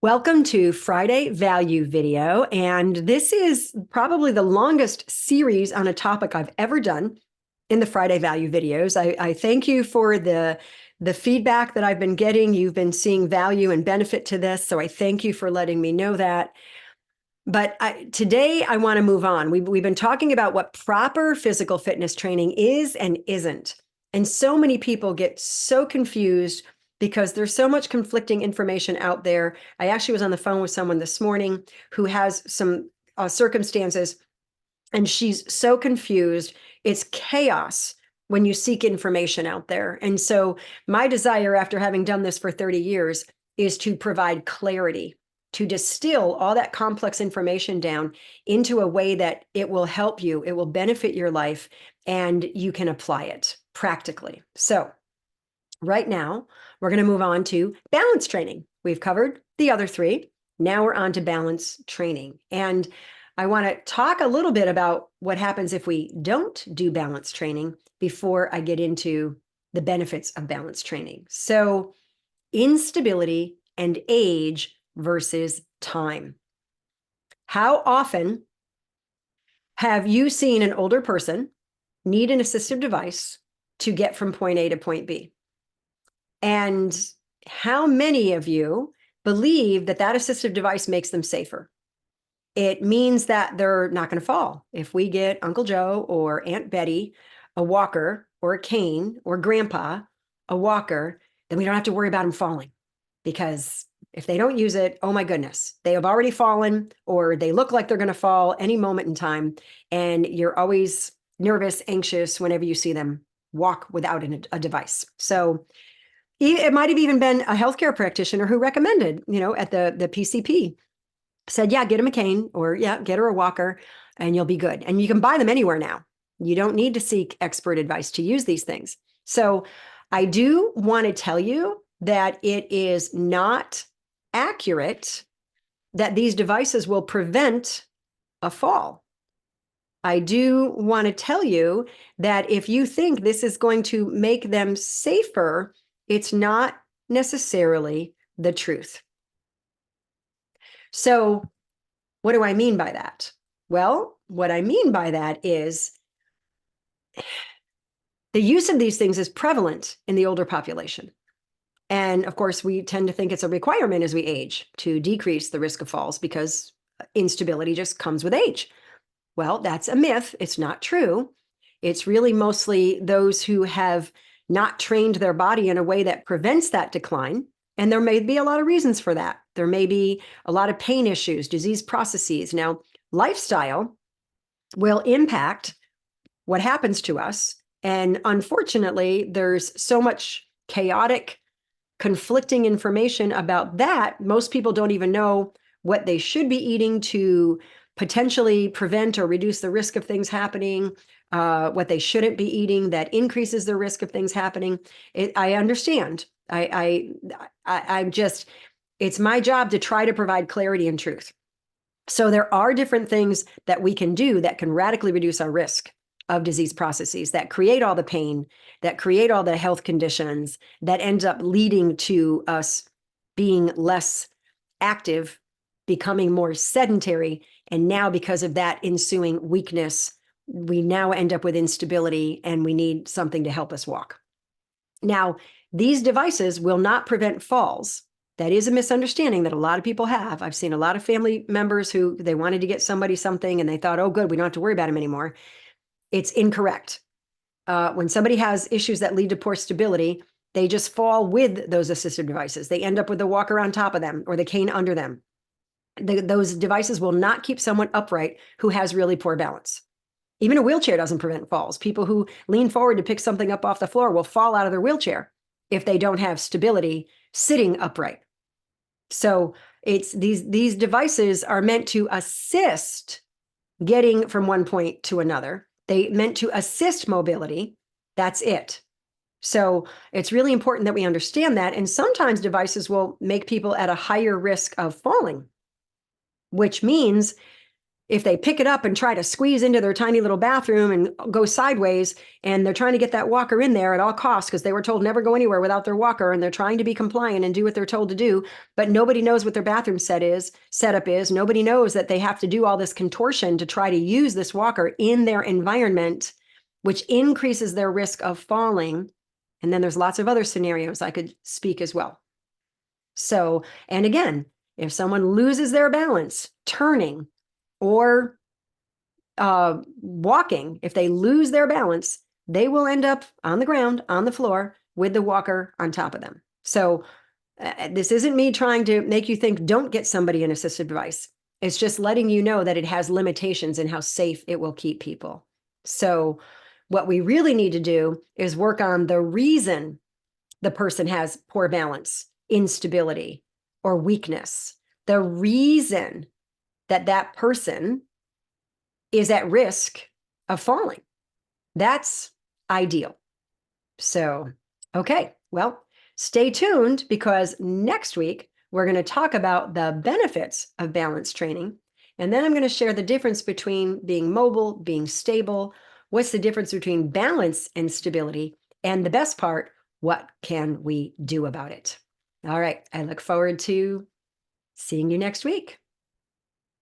Welcome to Friday Value Video, and this is probably the longest series on a topic I've ever done in the Friday Value videos. I thank you for the feedback that I've been getting. You've been seeing value and benefit to this, so I thank you for letting me know that. But today I want to move on. We've been talking about what proper physical fitness training is and isn't. And so many people get so confused because there's so much conflicting information out there. I actually was on the phone with someone this morning who has some circumstances, and she's so confused. It's chaos when you seek information out there. And so my desire, after having done this for 30 years, is to provide clarity, to distill all that complex information down into a way that it will help you, it will benefit your life, and you can apply it practically. So right now, we're going to move on to balance training. We've covered the other three. Now we're on to balance training. And I want to talk a little bit about what happens if we don't do balance training before I get into the benefits of balance training. So, instability and age versus time. How often have you seen an older person need an assistive device to get from point A to point B? And how many of you believe that that assistive device makes them safer? It means that they're not going to fall. If we get Uncle Joe or Aunt Betty a walker or a cane, or Grandpa a walker, then we don't have to worry about them falling. Because if they don't use it, oh my goodness, they have already fallen, or they look like they're going to fall any moment in time. And you're always nervous, anxious whenever you see them walk without a device. So it might have even been a healthcare practitioner who recommended, at the PCP, said, yeah, get him a cane, or yeah, get her a walker, and you'll be good. And you can buy them anywhere now. You don't need to seek expert advice to use these things. So I do want to tell you that it is not accurate that these devices will prevent a fall. I do want to tell you that if you think this is going to make them safer, it's not necessarily the truth. So what do I mean by that? Well, what I mean by that is the use of these things is prevalent in the older population. And of course, we tend to think it's a requirement as we age to decrease the risk of falls because instability just comes with age. Well, that's a myth. It's not true. It's really mostly those who have not trained their body in a way that prevents that decline. And there may be a lot of reasons for that. There may be a lot of pain issues, disease processes. Now, lifestyle will impact what happens to us. And unfortunately, there's so much chaotic, conflicting information about that. Most people don't even know what they should be eating to potentially prevent or reduce the risk of things happening, what they shouldn't be eating that increases the risk of things happening. I understand. I'm just, it's my job to try to provide clarity and truth. So there are different things that we can do that can radically reduce our risk of disease processes, that create all the pain, that create all the health conditions, that end up leading to us being less active, becoming more sedentary. And now, because of that ensuing weakness, we now end up with instability, and we need something to help us walk. Now, these devices will not prevent falls. That is a misunderstanding that a lot of people have. I've seen a lot of family members who they wanted to get somebody something and they thought, oh, good, we don't have to worry about them anymore. It's incorrect. When somebody has issues that lead to poor stability, they just fall with those assistive devices. They end up with the walker on top of them or the cane under them. Those devices will not keep someone upright who has really poor balance. Even a wheelchair doesn't prevent falls. People who lean forward to pick something up off the floor will fall out of their wheelchair if they don't have stability sitting upright. So it's these devices are meant to assist getting from one point to another. They meant to assist mobility. That's it. So it's really important that we understand that. And sometimes devices will make people at a higher risk of falling, which means if they pick it up and try to squeeze into their tiny little bathroom and go sideways, and they're trying to get that walker in there at all costs because they were told never go anywhere without their walker, and they're trying to be compliant and do what they're told to do, but nobody knows what their bathroom setup is. Nobody knows that they have to do all this contortion to try to use this walker in their environment, which increases their risk of falling. And then there's lots of other scenarios I could speak as well. So, and again, if someone loses their balance, turning, or walking, if they lose their balance, they will end up on the ground, on the floor, with the walker on top of them. So this isn't me trying to make you think don't get somebody an assistive device. It's just letting you know that it has limitations in how safe it will keep people. So what we really need to do is work on the reason the person has poor balance, instability, or weakness. The reason that person is at risk of falling. That's ideal. So, okay, well, stay tuned, because next week we're going to talk about the benefits of balance training. And then I'm going to share the difference between being mobile, being stable. What's the difference between balance and stability? And the best part, what can we do about it? All right, I look forward to seeing you next week.